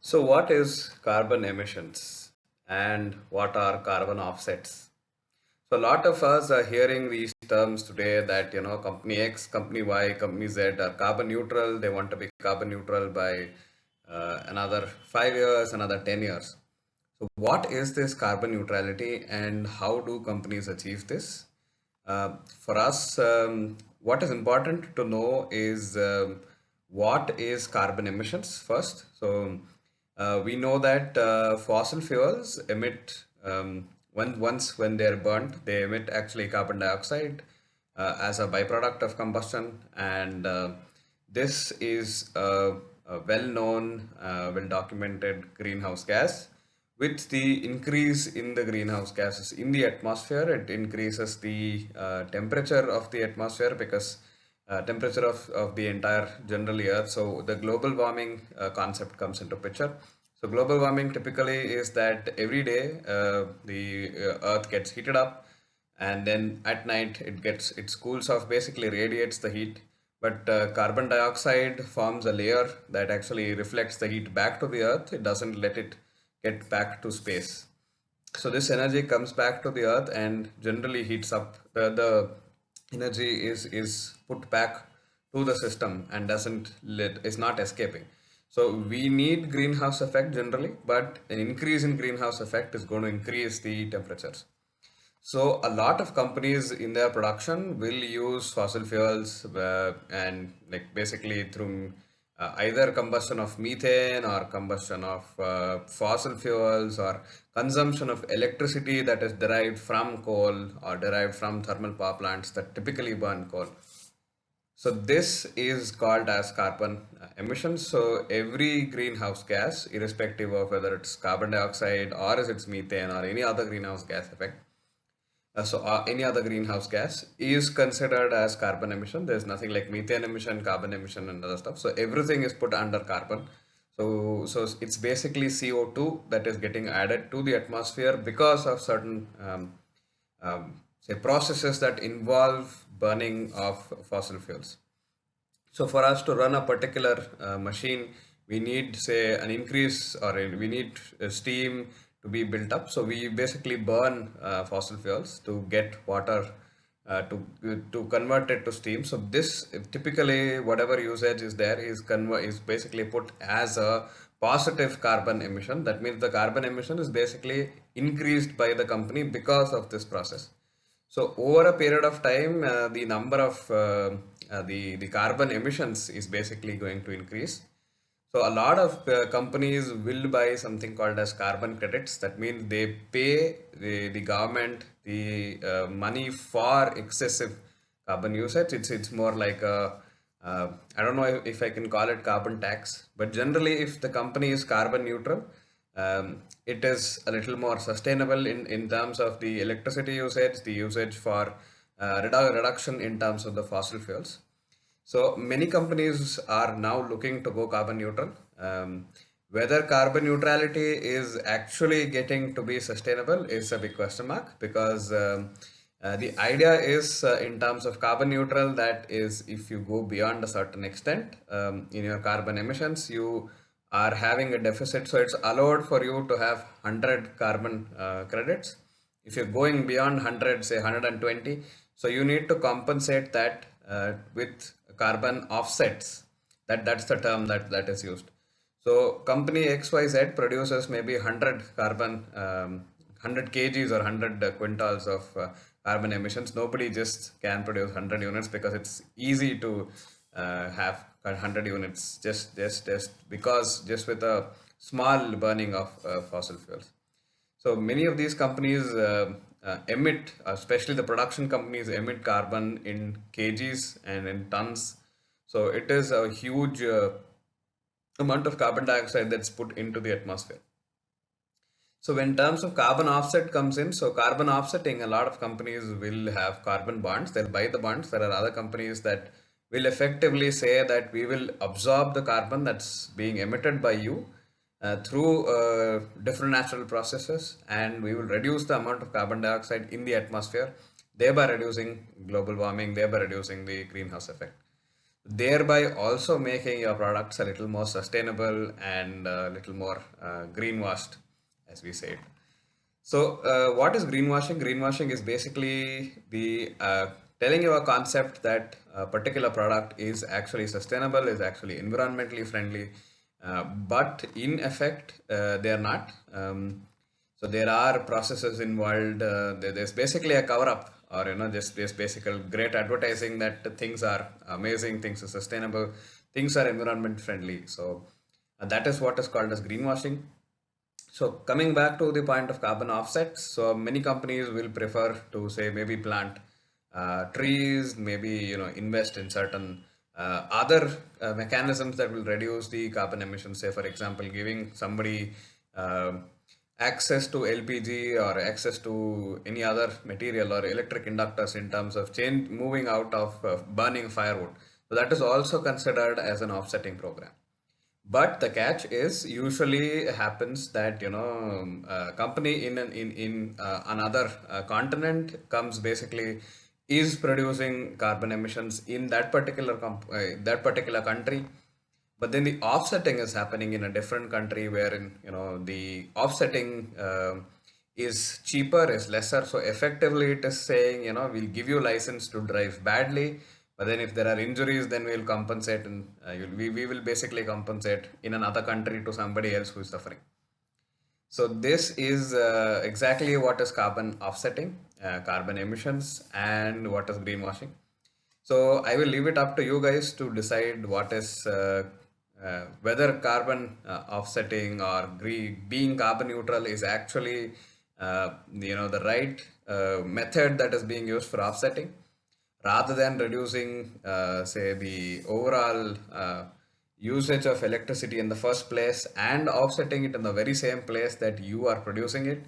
So, what is carbon emissions and what are carbon offsets? So, a lot of us are hearing these terms today that company X, company Y, company Z are carbon neutral. They want to be carbon neutral by another 5 years, another 10 years. So, what is this carbon neutrality and how do companies achieve this? For us, what is important to know is what is carbon emissions first. So we know that fossil fuels emit when they're burnt, they emit actually carbon dioxide as a byproduct of combustion, and this is a well-known, well-documented greenhouse gas. With the increase in the greenhouse gases in the atmosphere, it increases the temperature of the atmosphere because temperature of the entire generally earth. So the global warming concept comes into picture. So global warming typically is that every day the earth gets heated up, and then at night it cools off, basically radiates the heat. But carbon dioxide forms a layer that actually reflects the heat back to the earth. It doesn't let it get back to space. So this energy comes back to the earth and generally heats up. The energy is put back to the system and doesn't let is not escaping. So we need greenhouse effect generally, but an increase in greenhouse effect is going to increase the temperatures. So a lot of companies in their production will use fossil fuels and like basically through either combustion of methane or combustion of fossil fuels or consumption of electricity that is derived from coal or derived from thermal power plants that typically burn coal. So this is called as carbon emissions. So every greenhouse gas, irrespective of whether it's carbon dioxide or is it's methane or any other greenhouse gas effect, any other greenhouse gas is considered as carbon emission. There's nothing like methane emission, carbon emission, and other stuff. So everything is put under carbon. So it's basically CO2 that is getting added to the atmosphere because of certain say processes that involve burning of fossil fuels. So for us to run a particular machine, we need say an increase we need steam to be built up. So we basically burn fossil fuels to get water to convert it to steam. So this typically whatever usage is there is basically put as a positive carbon emission. That means the carbon emission is basically increased by the company because of this process. So over a period of time, the number of the carbon emissions is basically going to increase. So a lot of companies will buy something called as carbon credits. That means they pay the government the money for excessive carbon usage. It's more like a I don't know if I can call it carbon tax, but generally if the company is carbon neutral, it is a little more sustainable in terms of the electricity usage, the usage for reduction in terms of the fossil fuels. So many companies are now looking to go carbon neutral. Whether carbon neutrality is actually getting to be sustainable is a big question mark because the idea is in terms of carbon neutral, that is if you go beyond a certain extent in your carbon emissions, you are having a deficit. So it's allowed for you to have 100 carbon credits. If you're going beyond 100, say 120, so you need to compensate that with carbon offsets. That's the term that is used. So company XYZ produces maybe 100 carbon 100 kgs or 100 quintals of carbon emissions. Nobody just can produce 100 units because it's easy to have 100 units just because just with a small burning of fossil fuels. So many of these companies emit, especially the production companies, emit carbon in kgs and in tons. So it is a huge amount of carbon dioxide that's put into the atmosphere. So when terms of carbon offset comes in, so carbon offsetting, a lot of companies will have carbon bonds. They'll buy the bonds. There are other companies that will effectively say that we will absorb the carbon that's being emitted by you through different natural processes, and we will reduce the amount of carbon dioxide in the atmosphere, thereby reducing global warming, thereby reducing the greenhouse effect. thereby also making your products a little more sustainable and a little more greenwashed, as we say it. So, what is greenwashing? Greenwashing is basically the telling you a concept that a particular product is actually sustainable, is actually environmentally friendly, but in effect, they are not. So there are processes involved. There's basically a cover up, or just basically great advertising that things are amazing, things are sustainable, things are environment friendly. So that is what is called as greenwashing. So coming back to the point of carbon offsets, so many companies will prefer to say maybe plant trees, maybe invest in certain other mechanisms that will reduce the carbon emissions. Say for example, giving somebody uh, access to LPG or access to any other material or electric inductors in terms of change moving out of burning firewood. So that is also considered as an offsetting program. But the catch is usually happens that a company in another continent comes basically is producing carbon emissions in that particular country, but then the offsetting is happening in a different country wherein the offsetting is cheaper, is lesser. So effectively, it is saying we'll give you license to drive badly, but then if there are injuries, then we'll compensate, and we will basically compensate in another country to somebody else who is suffering. So this is exactly what is carbon offsetting, carbon emissions, and what is greenwashing. So I will leave it up to you guys to decide what is whether carbon offsetting or being carbon neutral is actually the right method that is being used for offsetting, rather than reducing say the overall usage of electricity in the first place and offsetting it in the very same place that you are producing it.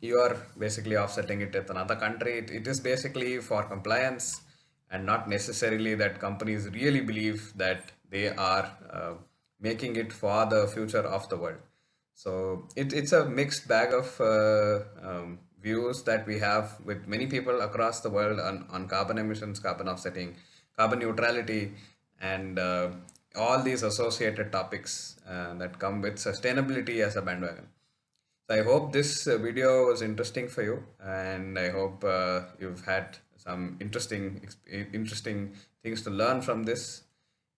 You are basically offsetting it with another country. It is basically for compliance, and not necessarily that companies really believe that they are making it for the future of the world. So it's a mixed bag of views that we have with many people across the world on carbon emissions, carbon offsetting, carbon neutrality, and all these associated topics that come with sustainability as a bandwagon. So I hope this video was interesting for you, and I hope you've had some interesting things to learn from this.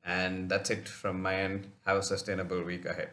And that's it from my end. Have a sustainable week ahead.